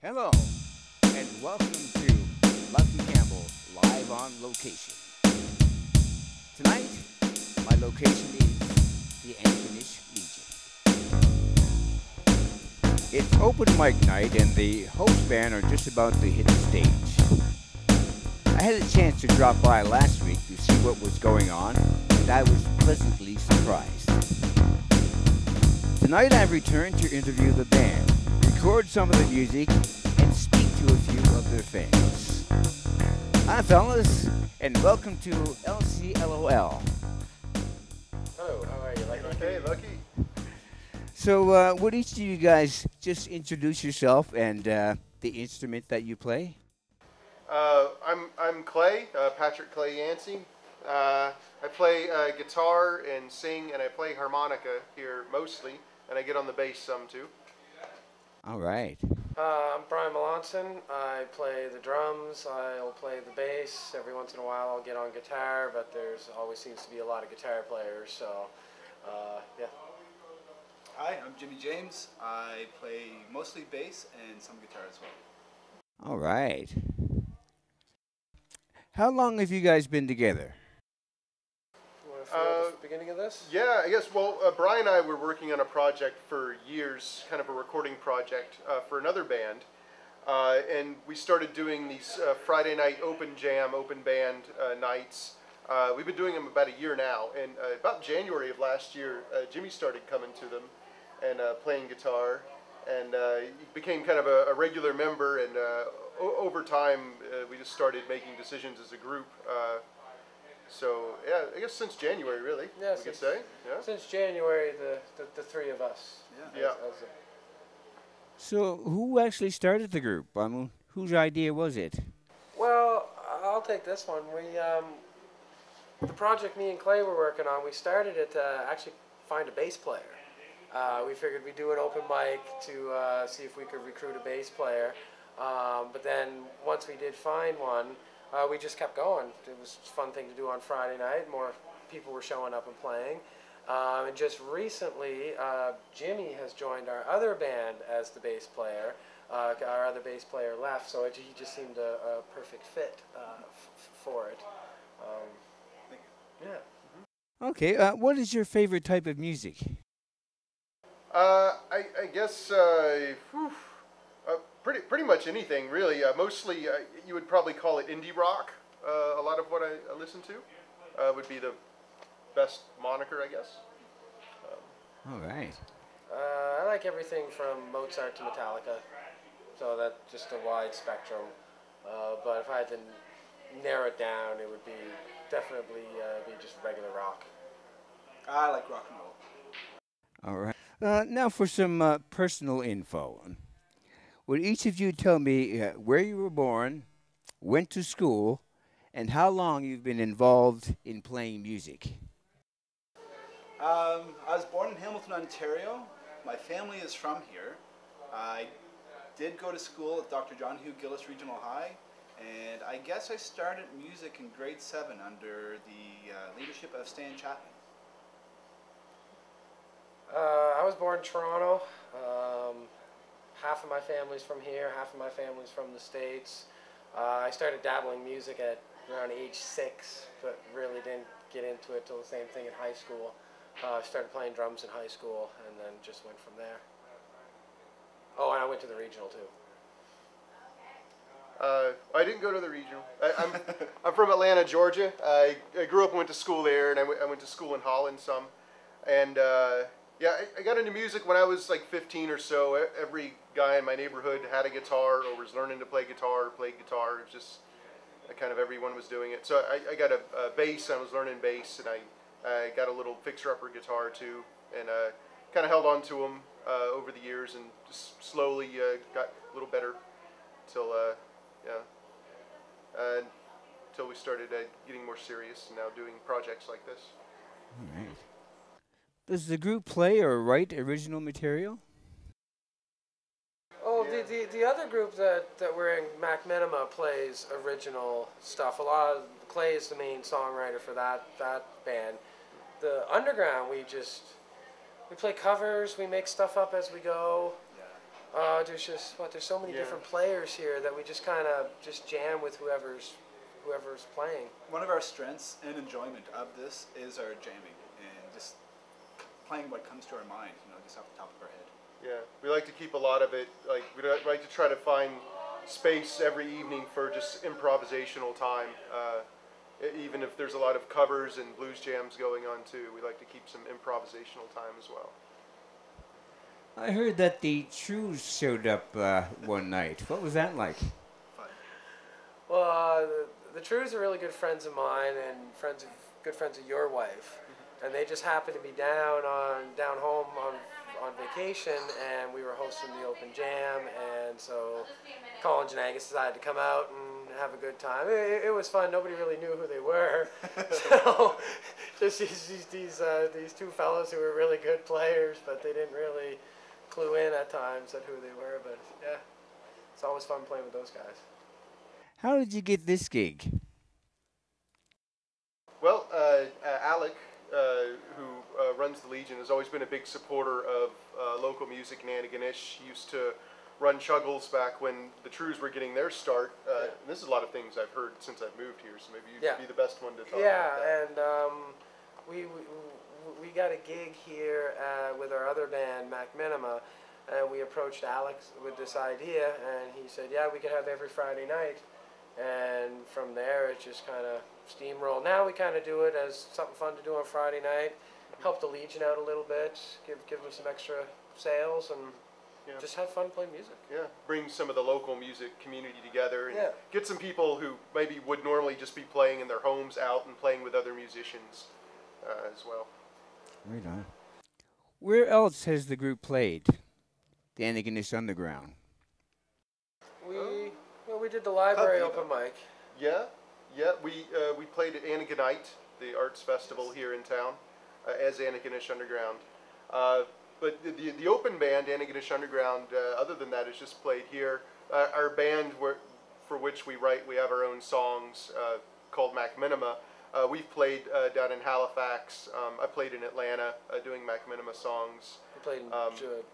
Hello, and welcome to Lucky Campbell live on location. Tonight, my location is the Antigonish Legion. It's open mic night, and the host band are just about to hit the stage. I had a chance to drop by last week to see what was going on, and I was pleasantly surprised. Tonight, I've returned to interview the band, record some of the music, and speak to a few of their fans. Hi, fellas, and welcome to LCLOL. Hello, how are you? Lucky? Okay, Lucky. So, would each of you guys just introduce yourself and the instrument that you play? I'm Clay, Patrick Clay Yancey. I play guitar and sing, and I play harmonica here mostly, and I get on the bass some too. All right. I'm Brian Melanson. I play the drums. I'll play the bass. Every once in a while I'll get on guitar, but there's always seems to be a lot of guitar players, so yeah. Hi, I'm Jimmy James. I play mostly bass and some guitar as well. All right. How long have you guys been together? You want to feel at the beginning of this? Yeah, I guess, well, Brian and I were working on a project for years, kind of a recording project for another band, and we started doing these Friday night open jam, open band nights. We've been doing them about a year now, and about January of last year, Jimmy started coming to them and playing guitar, and he became kind of a regular member, and over time we just started making decisions as a group. So yeah, I guess since January, really, Yeah, we could say. Yeah. Since January, the three of us. Yeah. So, who actually started the group? I mean, whose idea was it? Well, I'll take this one. The project me and Clay were working on, we started it to actually find a bass player. We figured we'd do an open mic to see if we could recruit a bass player. But then once we did find one, we just kept going. It was a fun thing to do on Friday night. More people were showing up and playing. And just recently, Jimmy has joined our other band as the bass player. Our other bass player left, so he just seemed a perfect fit for it. Yeah. Okay, what is your favorite type of music? I guess pretty much anything, really. Mostly, you would probably call it indie rock. A lot of what I listen to would be the best moniker, I guess. All right. I like everything from Mozart to Metallica, so that's just a wide spectrum. But if I had to narrow it down, it would be definitely be just regular rock. I like rock and roll. All right. Now for some personal info. Would each of you tell me where you were born, went to school, and how long you've been involved in playing music? I was born in Hamilton, Ontario. My family is from here. I did go to school at Dr. John Hugh Gillis Regional High, and I guess I started music in grade 7 under the leadership of Stan Chapman. I was born in Toronto. Half of my family's from here, half of my family's from the States. I started dabbling music at around age 6, but really didn't get into it till the same thing in high school. I started playing drums in high school and then just went from there. Oh, and I went to the regional too. I didn't go to the regional. I'm from Atlanta, Georgia. I grew up and went to school there, and I went to school in Holland some. And yeah, I got into music when I was like 15 or so. Every guy in my neighborhood had a guitar or was learning to play guitar or played guitar. It was just kind of everyone was doing it. So I got a bass, and I was learning bass, and I got a little fixer-upper guitar too, and kind of held on to them over the years, and just slowly got a little better until until we started getting more serious and now doing projects like this. All right. Does the group play or write original material? Oh, yeah. The other group that we're in, MacMiniMa, plays original stuff. A lot of Clay is the main songwriter for that band. The Underground, we play covers, we make stuff up as we go. Yeah. There's so many different players here that we just kind of just jam with whoever's playing. One of our strengths and enjoyment of this is our jamming and just playing what comes to our mind, just off the top of our head. Yeah, we like to keep a lot of it, like we like to try to find space every evening for just improvisational time. Even if there's a lot of covers and blues jams going on too, we like to keep some improvisational time as well. I heard that the Trues showed up one night. What was that like? Fun. Well, the Trues are really good friends of mine and good friends of your wife, and they just happened to be down home on vacation, and we were hosting the open jam, and so Colin and Angus decided to come out and have a good time. It was fun. Nobody really knew who they were, so just these two fellows who were really good players, but they didn't really clue in at times at who they were. But yeah, it's always fun playing with those guys. How did you get this gig? Well, Alec, who runs the Legion, has always been a big supporter of local music in Antigonish. He used to run Chuggles back when the Trues were getting their start. And this is a lot of things I've heard since I've moved here, so maybe you'd be the best one to talk about that. Yeah, and we got a gig here with our other band, MacMiniMa, and we approached Alex with this idea, and he said, yeah, we could have every Friday night. And from there, it just kind of steamrolled. Now we kind of do it as something fun to do on Friday night, help the Legion out a little bit, give them some extra sales, and just have fun playing music. Yeah, bring some of the local music community together and get some people who maybe would normally just be playing in their homes out and playing with other musicians as well. Right on. Where else has the group played? The Antigonish Underground. We did the library open mic. Yeah, we played at Antigonite, the arts festival here in town, as Antigonish Underground. But the open band, Antigonish Underground, other than that, is just played here. Our band, for which we write, we have our own songs called MacMiniMa. We've played down in Halifax. I played in Atlanta doing MacMiniMa songs. We played in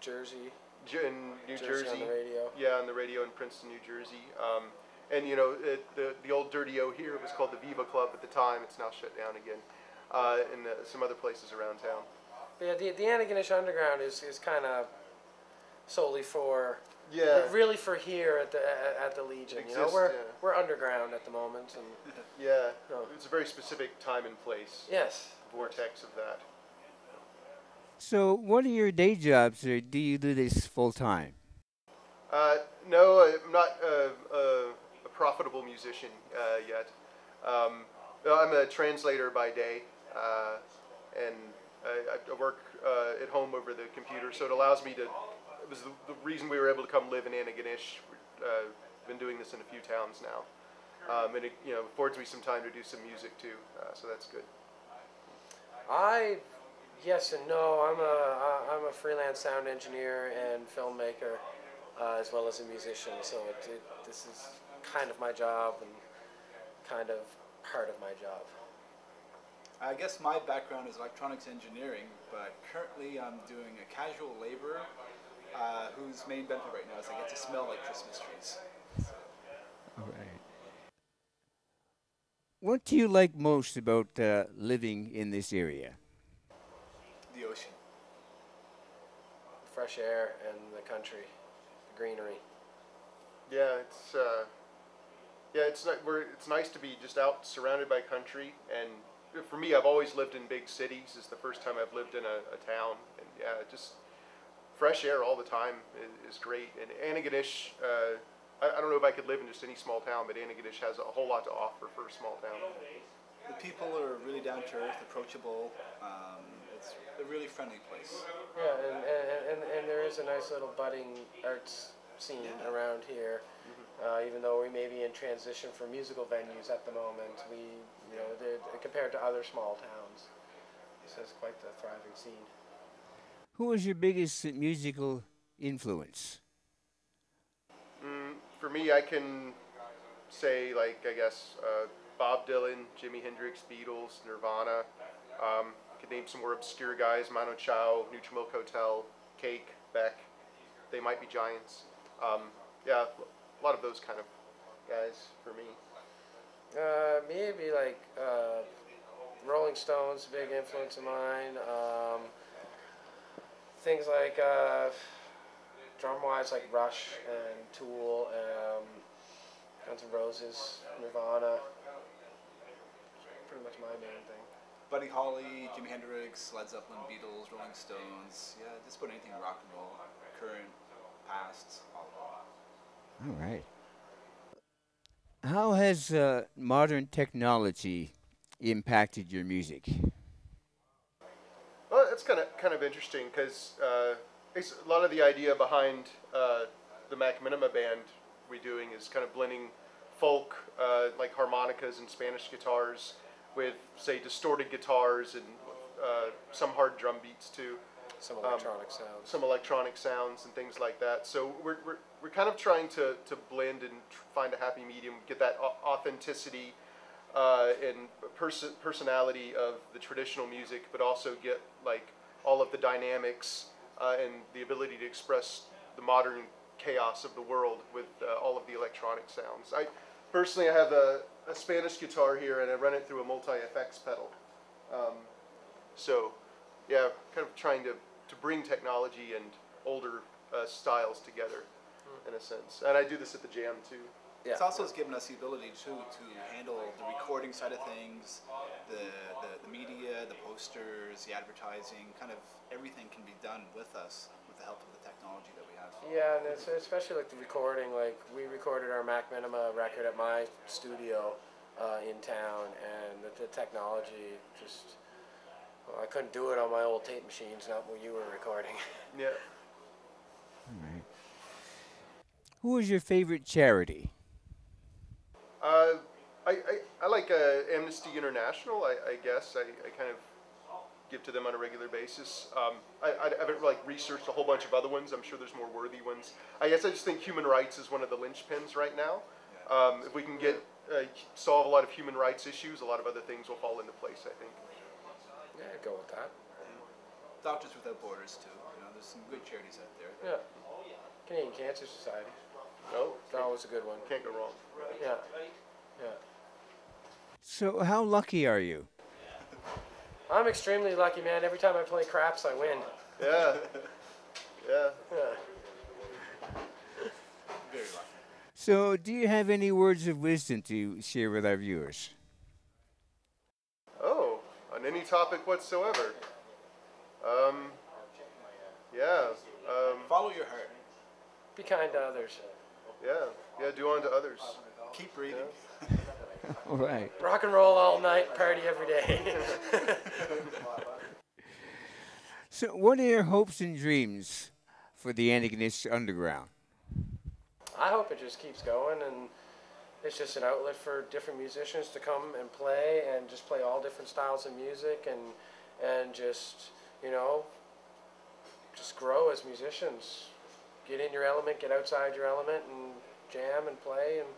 Jersey. In New Jersey. On the radio. Yeah, on the radio in Princeton, New Jersey. And the old Dirty O here was called the Viva Club at the time. It's now shut down again. And some other places around town. Yeah, the Antigonish Underground is kind of solely for really for here at the Legion. We're underground at the moment, and it's a very specific time and place. Yes, vortex of that. So, what are your day jobs, or do you do this full time? No, I'm not a profitable musician yet. I'm a translator by day, and I work at home over the computer, so it allows me to. It was the reason we were able to come live in Antigonish. Been doing this in a few towns now, and it affords me some time to do some music too. So that's good. Yes and no. I'm a freelance sound engineer and filmmaker, as well as a musician. So this is kind of my job and kind of part of my job. I guess my background is electronics engineering, but currently I'm doing a casual laborer whose main benefit right now is I get to smell like Christmas trees. All right. What do you like most about living in this area? The ocean. The fresh air and the country, the greenery. Yeah, it's nice to be just out surrounded by country. And for me, I've always lived in big cities. This is the first time I've lived in a town, and just fresh air all the time is great. And Antigonish, I don't know if I could live in just any small town, but Antigonish has a whole lot to offer for a small town. The people are really down to earth, approachable. It's a really friendly place. Yeah, and there is a nice little budding arts scene around here. Even though we may be in transition for musical venues at the moment, compared to other small towns, this is quite the thriving scene. Who was your biggest musical influence? For me, I can say, Bob Dylan, Jimi Hendrix, Beatles, Nirvana. I could name some more obscure guys, Mano Chao, Nutrimilk Hotel, Cake, Beck. they might be giants. Yeah, a lot of those kind of guys for me. Me, it'd be like Rolling Stones, big influence of mine. Things like drum-wise, like Rush and Tool, Guns N' Roses, Nirvana. Pretty much my main thing. Buddy Holly, Jimi Hendrix, Led Zeppelin, Beatles, Rolling Stones. Yeah, just about anything rock and roll, current, past, all of All right. How has modern technology impacted your music? Well, it's kind of interesting because a lot of the idea behind the MacMiniMa band we're doing is kind of blending folk, like harmonicas and Spanish guitars, with, say, distorted guitars and some hard drum beats too. Some electronic sounds. Some electronic sounds and things like that. So we're kind of trying to blend and find a happy medium, get that authenticity and personality of the traditional music, but also get like all of the dynamics and the ability to express the modern chaos of the world with all of the electronic sounds. Personally, I have a Spanish guitar here, and I run it through a multi-effects pedal. So, yeah, kind of trying to bring technology and older styles together, in a sense. And I do this at the jam, too. Yeah. It's also given us the ability to handle the recording side of things, the media, the posters, the advertising, kind of everything can be done with us with the help of the technology that we have. Yeah, and it's especially like the recording. Like we recorded our MacMiniMa record at my studio in town, and the technology just, well, I couldn't do it on my old tape machines, not when you were recording. Yeah. All right. Who is your favorite charity? I like Amnesty International, I guess. I kind of give to them on a regular basis. I haven't like researched a whole bunch of other ones. I'm sure there's more worthy ones. I guess I just think human rights is one of the linchpins right now. If we can get solve a lot of human rights issues, a lot of other things will fall into place, I think. Yeah, go with that. Doctors Without Borders too. You know, there's some good charities out there. Yeah. Canadian Cancer Society. Oh, That was a good one. can't go wrong. Yeah. Yeah. So, how lucky are you? I'm extremely lucky, man. Every time I play craps, I win. Yeah. Yeah. Yeah. Very lucky. So, do you have any words of wisdom to share with our viewers? Oh, on any topic whatsoever. Yeah. Follow your heart. Be kind to others. Yeah. Do unto others. Keep breathing. All right. Rock and roll all night, party every day. So, what are your hopes and dreams for the Antigonish Underground? I hope it just keeps going, and it's just an outlet for different musicians to come and play, and just play all different styles of music, and just, you know, just grow as musicians. Get in your element, get outside your element, and jam and play, and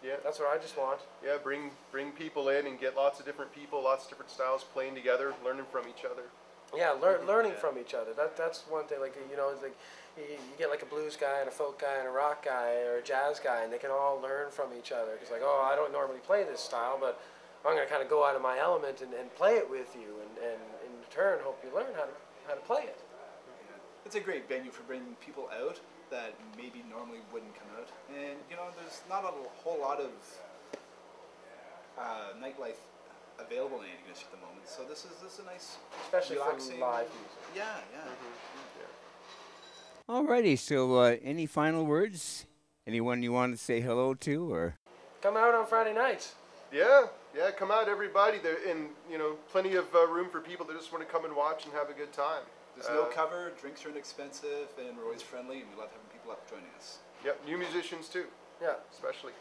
Yeah. that's what I just want. Yeah, bring people in and get lots of different people, lots of different styles playing together, learning from each other. Yeah, learning from each other. That's one thing. Like, you know, it's like you get like a blues guy and a folk guy and a rock guy or a jazz guy, and they can all learn from each other. It's like, oh, I don't normally play this style, but I'm going to kind of go out of my element and play it with you, and in return, hope you learn how to play it. It's a great venue for bringing people out that maybe normally wouldn't come out. And, you know, there's not a whole lot of nightlife available in Antigonish at the moment. So this is a nice, Especially relaxing, from live music. Yeah, yeah. Alrighty, so any final words? Anyone you want to say hello to, or? Come out on Friday nights. Yeah, come out everybody. There, and, you know, plenty of room for people that just want to come and watch and have a good time. There's no cover, drinks are inexpensive, and we're always friendly, and we love having people up joining us. Yep, new musicians too, Yeah. especially.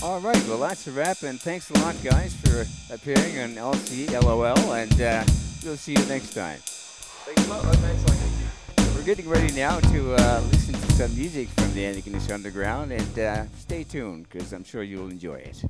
All right, well, that's a wrap, and thanks a lot, guys, for appearing on LCLOL, and we'll see you next time. Thanks a lot. Thanks, like We're getting ready now to listen to some music from the Antigonish Underground, and stay tuned, because I'm sure you'll enjoy it.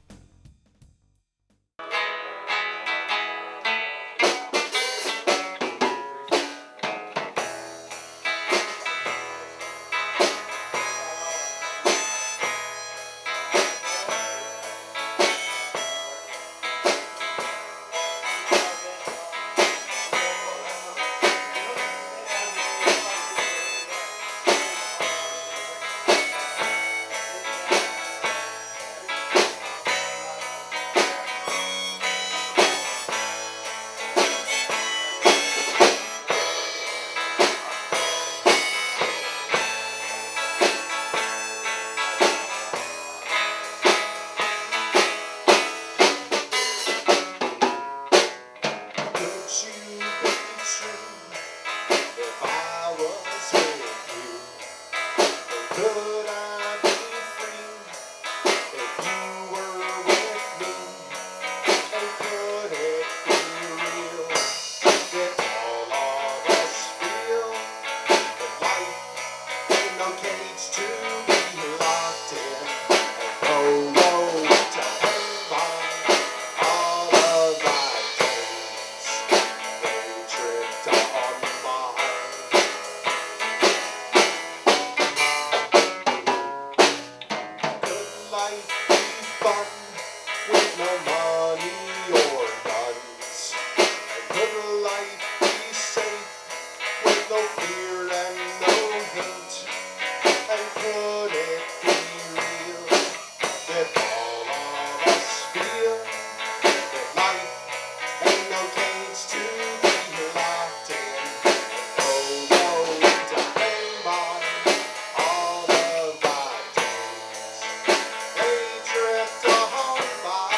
fun with no money or guns? And could life be safe with no fear and no hate? And could it be real if all of us feel that life ain't no cage to be locked in? Oh no, to hang by all of our days, they drift on by.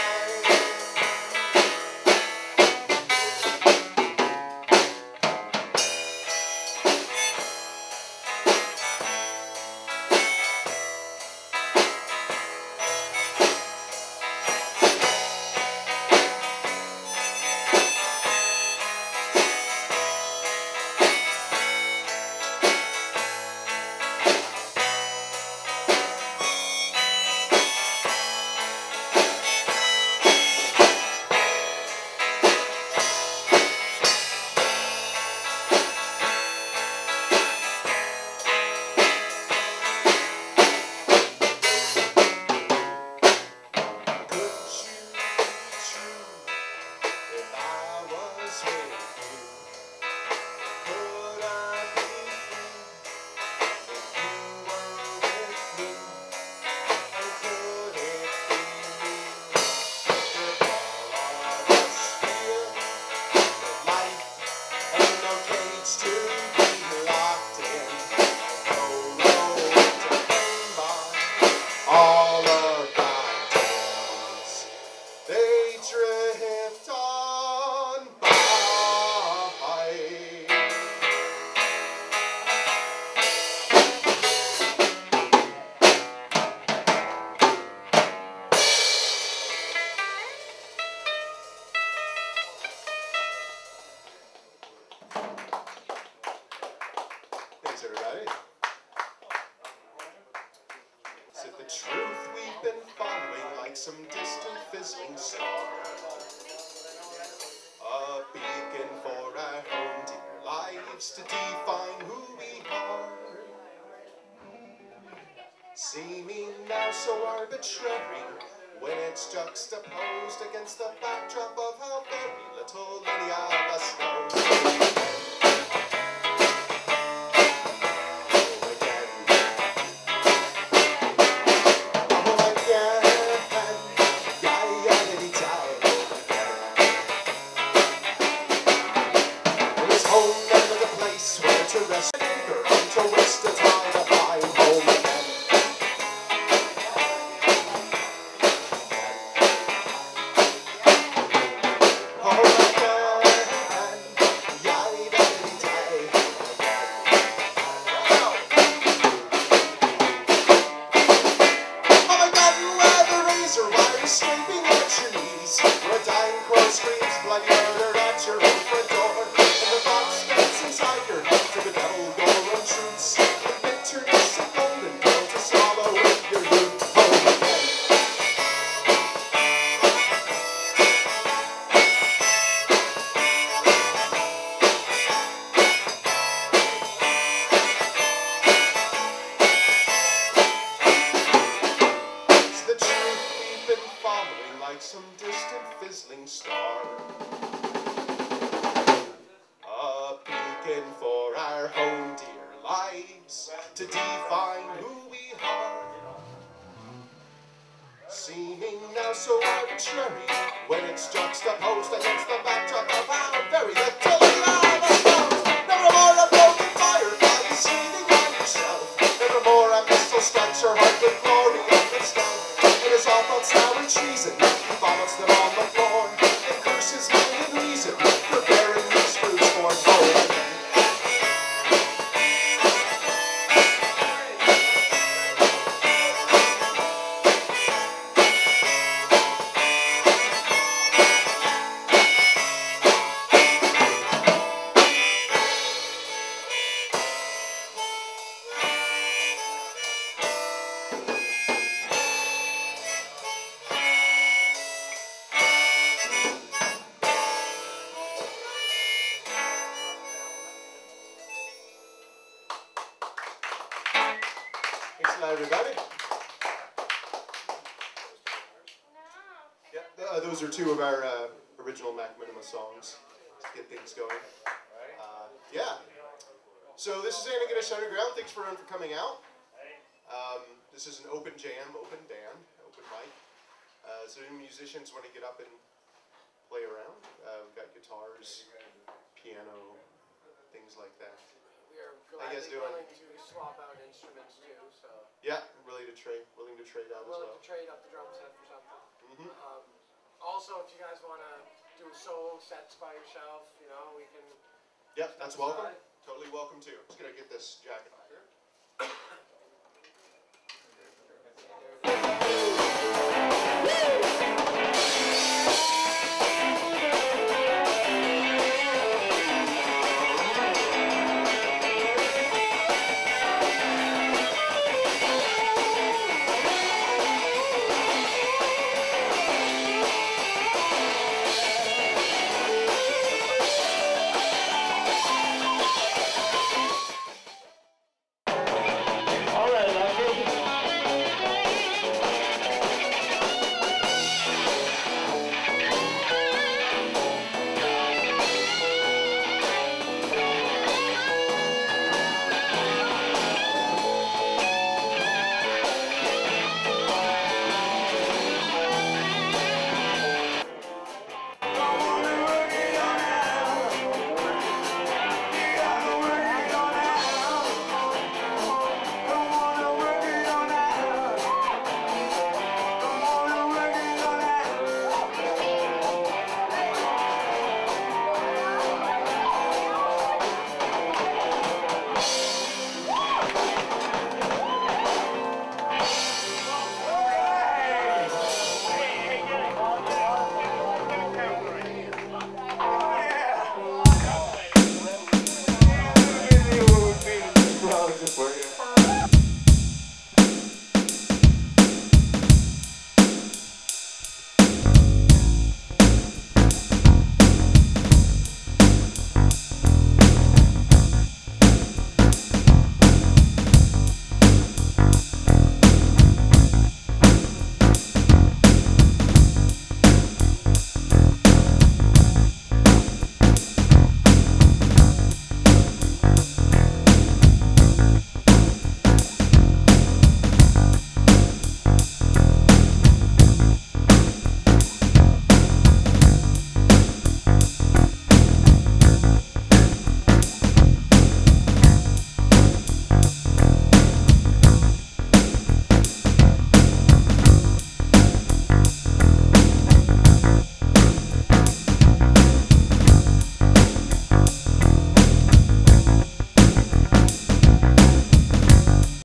Could you be true if I was with you? Could I be free if you were with me? And could it be real if all of us feel that life ain't no cage to be locked in? Oh no, to hang by all of our days, they drift on by. Thanks, everybody. Is it the truth we've been following like some distant fizzling star? A beacon for our own dear lives to define who we are. Seeming now so arbitrary when it's juxtaposed against the backdrop of how very little any of us knows. Scraping at your knees, where a dying crow screams bloody murder at your own front door, and the fox gets inside your head to the devil your own truths, the bitterness of golden pill to swallow with your youth. Home again. It's the truth we've been following like some distant fizzling star. A beacon for our own dear lives to define who we are. Seeming now so arbitrary when it's juxtaposed against the backdrop of how very little we of us knows. Never more a broken firefly is seething on yourself. Never more a missile strikes your heart with glory of the stealth. It is all thoughts now in treason. He vomits them on the floor and curses mind and reason for bearing these fruits for home. those are two of our original MacMiniMa songs to get things going. Yeah. So this is Antigonish Underground. Thanks for everyone for coming out. This is an open jam, open band, open mic. So any musicians want to get up and play around. We've got guitars, piano, things like that. We are How you guys gladly doing? willing to swap out instruments too. So Yeah, willing to trade out as willing well. to trade up the drum set for something. Mm-hmm. Also, if you guys want to do solo sets by yourself, you know, we can. Yep, that's welcome. Aside. Totally welcome too. Just gonna get this jacket off here.